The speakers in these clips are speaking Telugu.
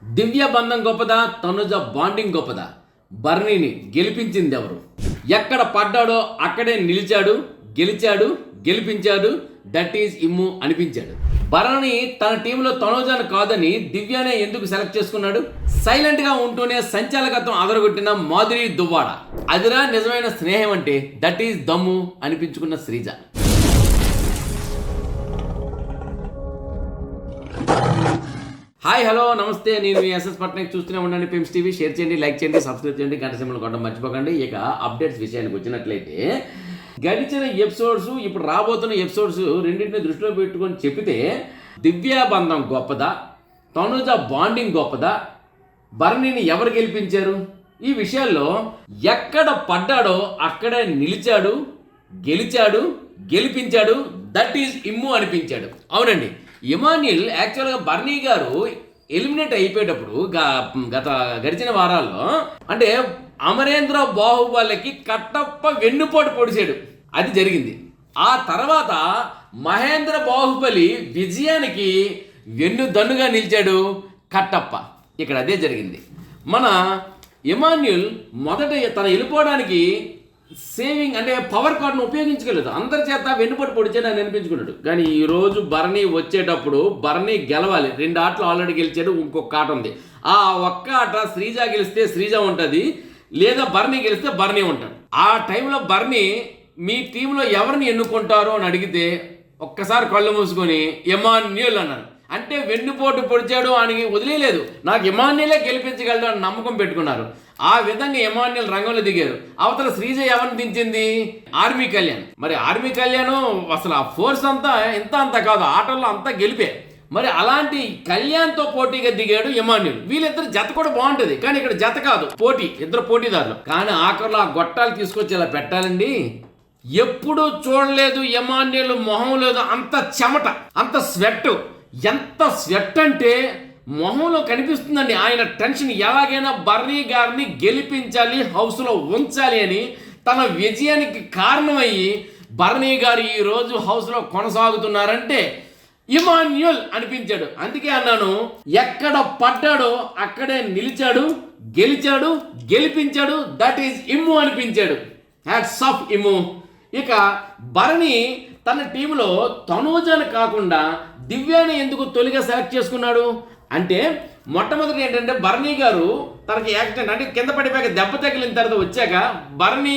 దివ్య బంధం గొప్పదా, తనుజ బాండింగ్ గొప్పదా? బర్నీని గెలిపించింది ఎవరు? ఎక్కడ పడ్డాడో అక్కడే నిలిచాడు, గెలిచాడు, గెలిపించాడు. దట్ ఈజ్ ఇమ్ము అనిపించాడు. భరణి తన టీంలో తనుజను కాదని దివ్యనే ఎందుకు సెలెక్ట్ చేసుకున్నాడు? సైలెంట్ గా ఉంటూనే సంచాలకత్వం అదరగొట్టిన మాధురి దువ్వాడ. అదిరా నిజమైన స్నేహం అంటే, దట్ ఈజ్ దమ్ము అనిపించుకున్న శ్రీజ. హాయ్ హలో నమస్తే, నేను మీ ఎస్ఎస్ పట్నాయక్. చూస్తూనే ఉండండి పిమ్స్ టీవీ. షేర్ చేయండి, లైక్ చేయండి, సబ్స్క్రైబ్ చేయండి, గంట సింబల్ కొట్టడం మర్చిపోకండి. ఇక అప్డేట్స్ విషయానికి వచ్చినట్లయితే, గడిచిన ఎపిసోడ్స్, ఇప్పుడు రాబోతున్న ఎపిసోడ్స్ రెండింటిని దృష్టిలో పెట్టుకొని చెప్పితే, దివ్య బంధం గొప్పదా, తనుజ బాండింగ్ గొప్పదా, బర్నీని ఎవరు గెలిపించారు? ఈ విషయాల్లో ఎక్కడ పడ్డాడో అక్కడే నిలిచాడు, గెలిచాడు, గెలిపించాడు. దట్ ఈజ్ ఇమ్ము అనిపించాడు. అవునండి, ఇమాన్యుల్ యాక్చువల్గా బర్నీ గారు ఎలిమినేట్ అయిపోయేటప్పుడు గడిచిన వారాల్లో అంటే అమరేంద్ర బాహుబలికి కట్టప్ప వెన్నుపోటు పొడిచాడు. అది జరిగింది. ఆ తర్వాత మహేంద్ర బాహుబలి విజయానికి వెన్నుదన్నుగా నిలిచాడు కట్టప్ప. ఇక్కడ అదే జరిగింది. మన ఇమాన్యుల్ మొదట తన వెళ్ళిపోవడానికి సేవింగ్ అంటే పవర్ కార్డ్ను ఉపయోగించగలదు. అందరి చేత వెన్నుపోటు పొడిచాడు అని అనిపించుకున్నాడు. కానీ ఈరోజు బర్నీ వచ్చేటప్పుడు బర్నీ గెలవాలి. 2 ఆటలు ఆల్రెడీ గెలిచాడు, ఇంకొక ఆట ఉంది. ఆ ఒక్క ఆట శ్రీజ గెలిస్తే శ్రీజ ఉంటుంది, లేదా బర్నీ గెలిస్తే బర్నీ ఉంటాడు. ఆ టైంలో బర్నీ మీ టీంలో ఎవరిని ఎన్నుకుంటారో అని అడిగితే ఒక్కసారి కళ్ళు మూసుకొని ఇమాన్యుల్ అన్నాడు. అంటే వెన్నుపోటు పొడిచాడు అని వదిలేదు. నాకు ఇమాన్యులే గెలిపించగలడు అని నమ్మకం పెట్టుకున్నారు. ఆ విధంగా ఇమాన్యుల్ రంగంలో దిగారు. అవతల శ్రీజ ఎవరిని దించింది? ఆర్మీ కళ్యాణ్. మరి ఆర్మీ కళ్యాణ్ అసలు ఆ ఫోర్స్ అంతా అంత కాదు, ఆటల్లో అంతా గెలిపే. మరి అలాంటి కళ్యాణ్తో పోటీగా దిగాడు ఇమాన్యుల్. వీళ్ళిద్దరు జత కూడా బాగుంటుంది, కానీ ఇక్కడ జత కాదు, పోటీ, ఇద్దరు పోటీదారులు. కానీ ఆఖరిలో ఆ గొట్టాలు తీసుకొచ్చి ఇలా పెట్టాలండి. ఎప్పుడూ చూడలేదు ఇమాన్యుల్ మొహం లేదు, అంత చెమట, అంత స్వెట్. ఎంత స్వెట్ అంటే మొహంలో కనిపిస్తుందండి. ఆయన టెన్షన్, ఎలాగైనా బర్నీ గారిని గెలిపించాలి, హౌస్లో ఉంచాలి అని తన విజయానికి కారణమయ్యి బర్నీ గారు ఈరోజు హౌస్లో కొనసాగుతున్నారంటే ఇమాన్యుల్ అనిపించాడు. అందుకే అన్నాను, ఎక్కడ పడ్డాడో అక్కడే నిలిచాడు, గెలిచాడు, గెలిపించాడు. దట్ ఈజ్ ఇమ్ము అనిపించాడు. హ్యాట్స్ ఆఫ్ ఇమ్ము. ఇక బర్నీ తన టీంలో తనూజను కాకుండా దివ్యాని ఎందుకు తొలిగా సెలెక్ట్ చేసుకున్నాడు అంటే, మొట్టమొదటి ఏంటంటే బర్నీ గారు తనకి యాక్సిడెంట్ అంటే కింద పడిపోయాక దెబ్బ తగిలిన తర్వాత వచ్చాక బర్నీ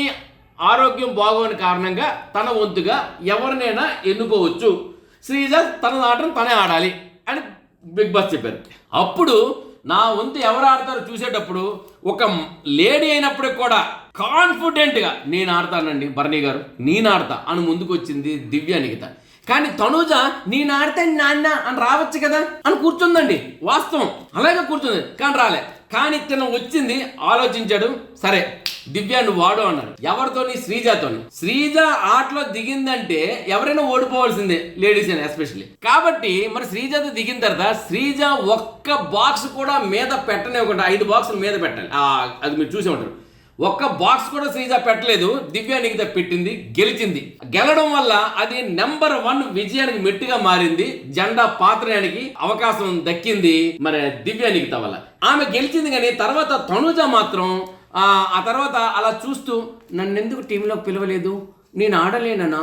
ఆరోగ్యం బాగోని కారణంగా తన వంతుగా ఎవరినైనా ఎన్నుకోవచ్చు, శ్రీజ తన ఆటను తనే ఆడాలి అని బిగ్ బాస్ చెప్పారు. అప్పుడు నా వంతు ఎవరు ఆడతారో చూసేటప్పుడు ఒక లేడీ అయినప్పటికి కూడా కాన్ఫిడెంట్గా నేను ఆడతానండి బర్నీ గారు, నేను ఆడతా అని ముందుకు వచ్చింది దివ్య నిఖిత. కానీ తనూజ నేను ఆడితే నాన్న అని రావచ్చు కదా అని కూర్చుందండి. వాస్తవం అలాగే కూర్చుంది, కానీ రాలే. కానీ తను వచ్చింది, ఆలోచించాడు, సరే దివ్య నువ్వు వాడు అన్నాడు. ఎవరితోని? శ్రీజతోని. శ్రీజ ఆటలో దిగిందంటే ఎవరైనా ఓడిపోవాల్సిందే, లేడీస్ అని ఎస్పెషల్లీ. కాబట్టి మరి శ్రీజతో దిగిన తర్వాత శ్రీజ ఒక్క బాక్స్ కూడా మీద పెట్టనివ్వకుండా 5 బాక్సులు మీద పెట్టాలి. అది మీరు చూసే ఉంటారు. ఒక్క బాక్స్ కూడా శ్రీజ పెట్టలేదు, దివ్య నిఖిత పెట్టింది, గెలిచింది. గెలడం వల్ల అది నెంబర్ 1 విజయానికి మెట్టుగా మారింది. జెండా పాత్రయానికి అవకాశం దక్కింది మరి దివ్య నిఖిత వల్ల. ఆమె గెలిచింది. కానీ తర్వాత తనూజ మాత్రం ఆ తర్వాత అలా చూస్తూ నన్నెందుకు టీంలోకి పిలవలేదు, నేను ఆడలేననా,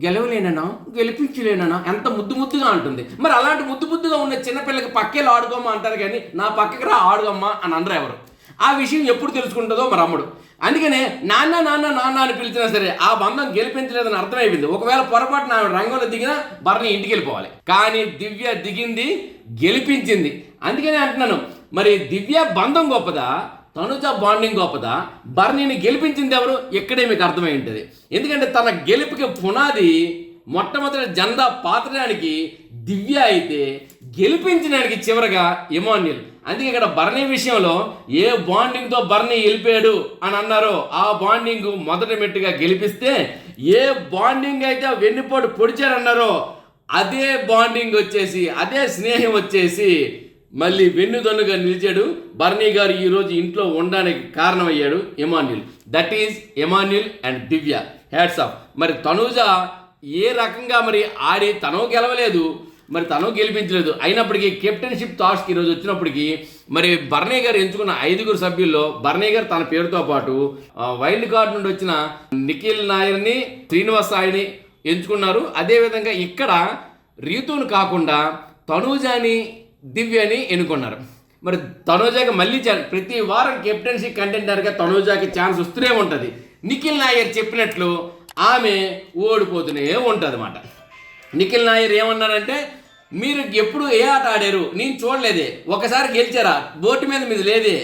గెలవలేననా, గెలిపించలేననా, ఎంత ముద్దుగా అంటుంది. మరి అలాంటి ముద్దుగా ఉన్న చిన్నపిల్లకి పక్కేలు ఆడుకోమ్మా అంటారు, కానీ నా పక్కకి రా ఆడుకోమ్మా అని అనరు ఎవరు. ఆ విషయం ఎప్పుడు తెలుసుకుంటుందో మరి అమ్ముడు. అందుకనే నాన్న నాన్న నాన్న అని పిలిచినా సరే ఆ బంధం గెలిపించలేదని అర్థమైపోయింది. ఒకవేళ పొరపాటున ఆమె రంగంలో దిగినా బర్నీ ఇంటికి వెళ్ళిపోవాలి. కానీ దివ్య దిగింది, గెలిపించింది. అందుకనే అంటున్నాను, మరి దివ్య బంధం గొప్పదా, తనుజ బాండింగ్ గొప్పదా, బర్నీని గెలిపించింది ఎవరు? ఇక్కడే మీకు అర్థమై ఉంటుంది. ఎందుకంటే తన గెలుపుకి పునాది మొట్టమొదటి జెండా పాత్రడానికి దివ్య అయితే గెలిపించడానికి చివరగా ఇమాన్యుల్. అందుకే ఇక్కడ బర్నీ విషయంలో ఏ బాండింగ్తో బర్నీ వెళ్ళిపోయాడు అని అన్నారో ఆ బాండింగ్ మొదటి మెట్టుగా గెలిపిస్తే, ఏ బాండింగ్ అయితే వెన్నుపోటు పొడిచారన్నారో అదే బాండింగ్ వచ్చేసి, అదే స్నేహం వచ్చేసి మళ్ళీ వెన్నుదన్నుగా నిలిచాడు. బర్నీ గారు ఈరోజు ఇంట్లో ఉండడానికి కారణమయ్యాడు Emmanuel. That is Emmanuel and Divya. Hats off. మరి తనూజ ఏ రకంగా మరి ఆడి తను గెలవలేదు, మరి తను గెలిపించలేదు. అయినప్పటికీ కెప్టెన్షిప్ టాస్క్ ఈరోజు వచ్చినప్పటికీ మరి బర్నీ గారు ఎంచుకున్న 5 సభ్యుల్లో బర్నీ గారు తన పేరుతో పాటు వైల్డ్ కార్డ్ నుండి వచ్చిన నిఖిల్ నాయర్ని, శ్రీనివాస్ సాయిని ఎంచుకున్నారు. అదేవిధంగా ఇక్కడ రీతును కాకుండా తనూజాని, దివ్యని ఎన్నుకున్నారు. మరి తనూజాకి మళ్ళీ ప్రతి వారం కెప్టెన్సీ కంటెండర్గా తనూజాకి ఛాన్స్ వస్తూనే ఉంటుంది. నిఖిల్ నాయర్ చెప్పినట్లు ఆమె ఓడిపోతూనే ఉంటుంది అన్నమాట. నిఖిల్ నాయర్ ఏమన్నారంటే, మీరు ఎప్పుడు ఏ ఆట ఆడారు, నేను చూడలేదే, ఒకసారి గెలిచారా, బోర్డు మీద మీద లేదే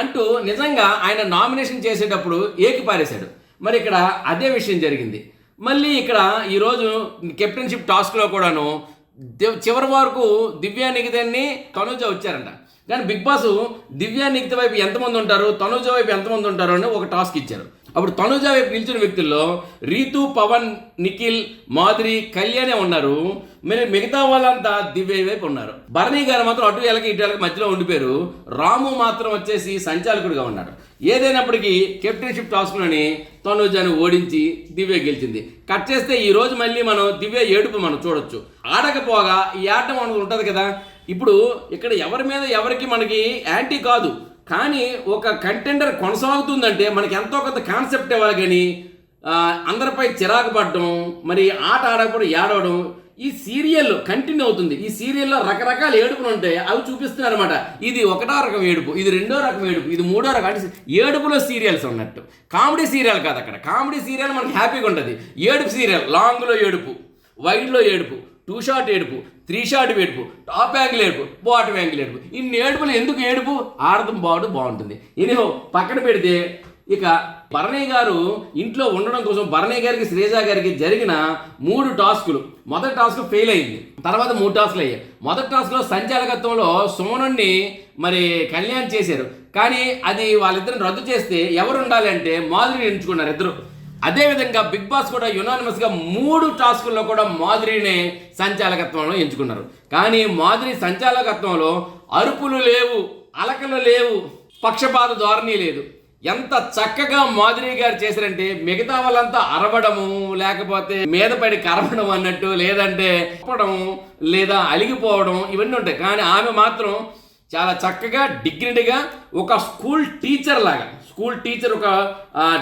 అంటూ నిజంగా ఆయన నామినేషన్ చేసేటప్పుడు ఏకిపారేశాడు. మరి ఇక్కడ అదే విషయం జరిగింది. మళ్ళీ ఇక్కడ ఈరోజు కెప్టెన్షిప్ టాస్క్లో కూడాను చివరి వరకు దివ్యా నిఖితాన్ని తనూజ వచ్చారంట. కానీ బిగ్ బాస్ దివ్యా నిఖిత వైపు ఎంతమంది ఉంటారు, తనూజ వైపు ఎంతమంది ఉంటారు అని ఒక టాస్క్ ఇచ్చారు. అప్పుడు తనూజ వైపు నిలిచిన వ్యక్తుల్లో రీతు, పవన్, నిఖిల్, మాధురి, కళ్యాణే ఉన్నారు. మరి మిగతా వాళ్ళంతా దివ్య వైపు ఉన్నారు. భరణి గారు మాత్రం అటు ఎలకి ఇటు ఎలకి మధ్యలో ఉండిపోయారు. రాము మాత్రం వచ్చేసి సంచాలకుడిగా ఉన్నాడు. ఏదైనప్పటికీ కెప్టెన్షిప్ టాస్క్లోని తనూజాను ఓడించి దివ్య గెలిచింది. కట్ చేస్తే ఈ రోజు మళ్ళీ మనం దివ్య ఏడుపు మనం చూడొచ్చు. ఆడకపోగా ఈ ఆట మనకు ఉంటుంది కదా. ఇప్పుడు ఇక్కడ ఎవరి మీద ఎవరికి మనకి యాంటీ కాదు, కానీ ఒక కంటెండర్ కొనసాగుతుందంటే మనకి ఎంతో కొంత కాన్సెప్ట్ ఇవ్వాలి. కానీ అందరిపై చిరాకు పడడం, మరి ఆట ఆడకపోవడం, ఏడవడం, ఈ సీరియల్ కంటిన్యూ అవుతుంది. ఈ సీరియల్లో రకరకాల ఏడుపులు ఉంటాయి, అవి చూపిస్తున్నారు అనమాట. ఇది ఒకటో రకం ఏడుపు, ఇది రెండో రకం ఏడుపు, ఇది మూడో రకం. అంటే ఏడుపులో సీరియల్స్ ఉన్నట్టు. కామెడీ సీరియల్ కాదు అక్కడ. కామెడీ సీరియల్ మనకి హ్యాపీగా ఉంటుంది. ఏడుపు సీరియల్ లాంగ్లో ఏడుపు, వైడ్లో ఏడుపు, 2 షాట్ ఏడుపు, 3 షాట్ ఏడుపు, టాప్ యాంగిల్ ఏడుపు, బాటమ్ యాంగిల్ ఏడుపు. ఇన్ని ఏడుపులు ఎందుకు ఏడుపు? ఆడటం బాగుంటుంది. ఎనిహో పక్కన పెడితే ఇక భరణి గారు ఇంట్లో ఉండడం కోసం భరణి గారికి, శ్రీజ గారికి జరిగిన 3 టాస్కులు. మొదటి టాస్క్ ఫెయిల్ అయింది, తర్వాత 3 టాస్కులు అయ్యాయి. మొదటి టాస్క్లో సంచాలకత్వంలో సోనన్ని మరి కళ్యాణ్ చేశారు. కానీ అది వాళ్ళిద్దరిని రద్దు చేస్తే ఎవరు ఉండాలి అంటే మాధురిని ఎంచుకున్నారు ఇద్దరు. అదేవిధంగా బిగ్ బాస్ కూడా యునానిమస్గా 3 టాస్కుల్లో కూడా మాధురినే సంచాలకత్వంలో ఎంచుకున్నారు. కానీ మాధురి సంచాలకత్వంలో అరుపులు లేవు, అలకలు లేవు, పక్షపాత ధోరణి లేదు. ఎంత చక్కగా మాధురి గారు చేశారంటే మిగతా వాళ్ళంతా అరవడము, లేకపోతే మీద పడి కరవడం అన్నట్టు, లేదంటే చెప్పడం, లేదా అలిగిపోవడం, ఇవన్నీ ఉంటాయి. కానీ ఆమె మాత్రం చాలా చక్కగా డిగ్నిటీగా ఒక స్కూల్ టీచర్ లాగా, స్కూల్ టీచర్ ఒక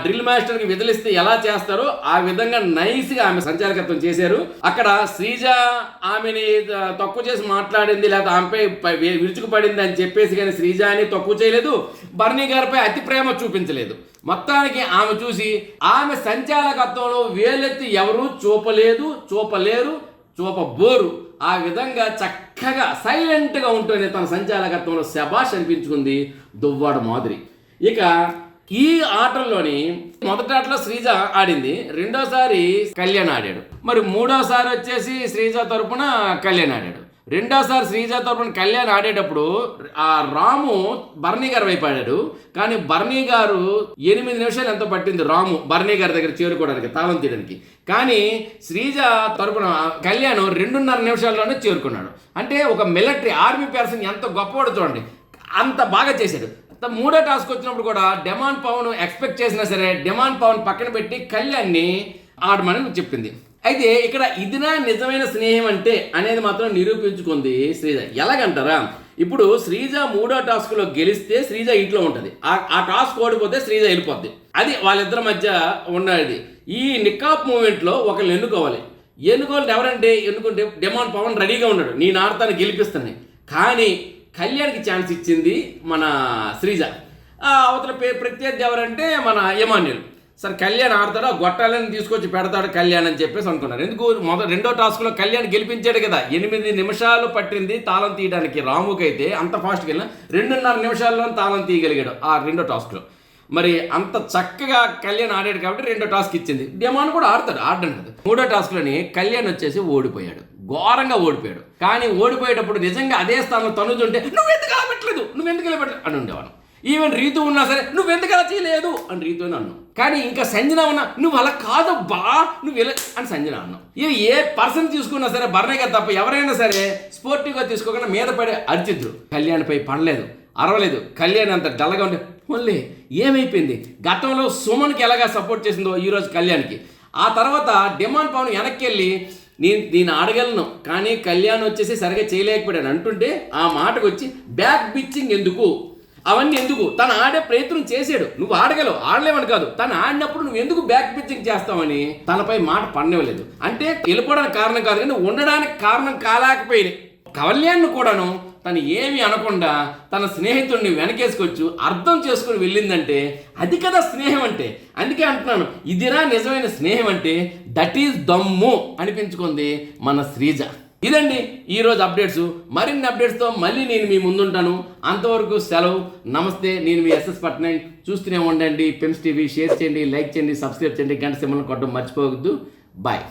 డ్రిల్ మాస్టర్కి విధులిస్తే ఎలా చేస్తారో ఆ విధంగా నైస్గా ఆమె సంచాలకత్వం చేశారు. అక్కడ శ్రీజ ఆమెని తక్కువ చేసి మాట్లాడింది, లేకపోతే ఆమెపై విరుచుకుపడింది అని చెప్పేసి కానీ శ్రీజని తక్కువ చేయలేదు, భరణి గారిపై అతి ప్రేమ చూపించలేదు. మొత్తానికి ఆమె చూసి ఆమె సంచాలకత్వంలో వేలెత్తి ఎవరూ చూపలేరు, చూపబోరు. ఆ విధంగా చక్కగా సైలెంట్గా ఉంటూనే తన సంచాలకత్వంలో శబాష్ అనిపించుకుంది దువ్వాడ మాధురి. ఇక ఈ ఆటల్లోని మొదటి ఆటలో శ్రీజ ఆడింది, రెండోసారి కళ్యాణ్ ఆడాడు. మరి మూడోసారి వచ్చేసి శ్రీజ తరపున కళ్యాణ్ ఆడాడు. రెండోసారి శ్రీజ తరపున కళ్యాణ్ ఆడేటప్పుడు ఆ రాము భరణి గారి వైపు ఆడాడు. కానీ భరణి గారు 8 నిమిషాలు ఎంతో పట్టింది రాము భరణి గారి దగ్గర చేరుకోవడానికి, తాళం తీయడానికి. కానీ శ్రీజ తరపున కళ్యాణ్ 2.5 నిమిషాల్లోనే చేరుకున్నాడు. అంటే ఒక మిలిటరీ ఆర్మీ పర్సన్ ఎంత గొప్పవాడు చూడండి, అంత బాగా చేశాడు. మూడో టాస్క్ వచ్చినప్పుడు కూడా డెమాన్ పవన్ ఎక్స్పెక్ట్ చేసినా సరే డెమాన్ పవన్ పక్కన పెట్టి కళ్యాణ్ని ఆడమని చెప్పింది. అయితే ఇక్కడ ఇదినా నిజమైన స్నేహం అంటే అనేది మాత్రం నిరూపించుకుంది శ్రీజ. ఎలాగంటారా, ఇప్పుడు శ్రీజ మూడో టాస్క్లో గెలిస్తే శ్రీజ ఇంట్లో ఉంటుంది, ఆ టాస్క్ ఓడిపోతే శ్రీజ వెళ్ళిపోద్ది. అది వాళ్ళిద్దరి మధ్య ఉన్నది. ఈ నికాప్ మూమెంట్లో ఒకరిని ఎన్నుకోవాలి ఎవరంటే ఎన్నుకుంటే డెమాన్ పవన్ రెడీగా ఉన్నాడు, నేను ఆడతాను గెలిపిస్తానని. కానీ కళ్యాణ్కి ఛాన్స్ ఇచ్చింది మన శ్రీజ. అవతల ప్రత్యర్థి ఎవరంటే మన ఎమాన్యుల్. సరే కళ్యాణ్ ఆడతాడు, ఆ గొట్టాలని తీసుకొచ్చి పెడతాడు కళ్యాణ్ అని చెప్పేసి అనుకున్నారు. ఎందుకు రెండో టాస్క్లో కళ్యాణ్ గెలిపించాడు కదా. 8 నిమిషాలు పట్టింది తాళం తీయడానికి రాముకైతే, అంత ఫాస్ట్గా వెళ్ళిన 2.5 నిమిషాల్లో తాళం తీయగలిగాడు ఆ రెండో టాస్క్లో. మరి అంత చక్కగా కళ్యాణ్ ఆడాడు కాబట్టి రెండో టాస్క్ ఇచ్చింది. డెమాన్ కూడా ఆడడం కదా. మూడో టాస్క్లోని కళ్యాణ్ వచ్చేసి ఓడిపోయాడు, ఘోరంగా ఓడిపోయాడు. కానీ ఓడిపోయేటప్పుడు నిజంగా అదే స్థానంలో తనుజ ఉంటే నువ్వెందుకు నిలబెట్టలేదు అని ఉండేవాడు. ఈవెన్ రీతు ఉన్నా సరే నువ్వెందుకు అలా చేయలేదు అని రీతు అని అన్నావు. కానీ ఇంకా సంజన ఉన్నా నువ్వు అలా కాదబ్బా నువ్వు ఇలా అని సంజన అన్నావు. ఇది ఏ పర్సన్ తీసుకున్నా సరే భరణి గారు తప్ప ఎవరైనా సరే స్పోర్టివ్గా తీసుకోకుండా మీద పడే అర్జితుడు కళ్యాణ్పై పడలేదు, అరవలేదు. కళ్యాణ్ అంత డల్గా ఉండే ఓన్లీ ఏమైపోయింది, గతంలో సుమన్కి ఎలాగా సపోర్ట్ చేసిందో ఈరోజు కళ్యాణ్కి. ఆ తర్వాత డెమాన్ పవన్ వెనక్కి వెళ్ళి నేను అడగలను, కానీ కళ్యాణ్ వచ్చేసి సరిగా చేయలేకపోయాడు అంటుంటే ఆ మాటకు వచ్చి బ్యాక్ బిచ్చింగ్ ఎందుకు, అవన్నీ ఎందుకు, తను ఆడే ప్రయత్నం చేశాడు, నువ్వు ఆడగలవు, ఆడలేవని కాదు, తను ఆడినప్పుడు నువ్వు ఎందుకు బ్యాక్ పిచ్చింగ్ చేస్తావని తనపై మాట పడనివ్వలేదు. అంటే వెళ్ళిపోవడానికి కారణం కాదు కానీ ఉండడానికి కారణం కాలేకపోయింది. కళ్యాణ్ కూడాను తను ఏమి అనకుండా తన స్నేహితుడిని వెనకేసుకొచ్చు అర్థం చేసుకుని వెళ్ళిందంటే అది కదా స్నేహం అంటే. అందుకే అంటున్నాను, ఇదిరా నిజమైన స్నేహం అంటే, దట్ ఈజ్ దమ్ము అనిపించుకుంది మన శ్రీజ. ఇదండి ఈరోజు అప్డేట్స్. మరిన్ని అప్డేట్స్తో మళ్ళీ నేను మీ ముందుంటాను. అంతవరకు సెలవు, నమస్తే. నేను మీ ఎస్ఎస్ పట్నాయక్. చూస్తూనే ఉండండి పిమ్స్ టీవీ. షేర్ చేయండి, లైక్ చేయండి, సబ్స్క్రైబ్ చేయండి, గంట సింబల్ కొట్టడం మర్చిపోవద్దు. బాయ్.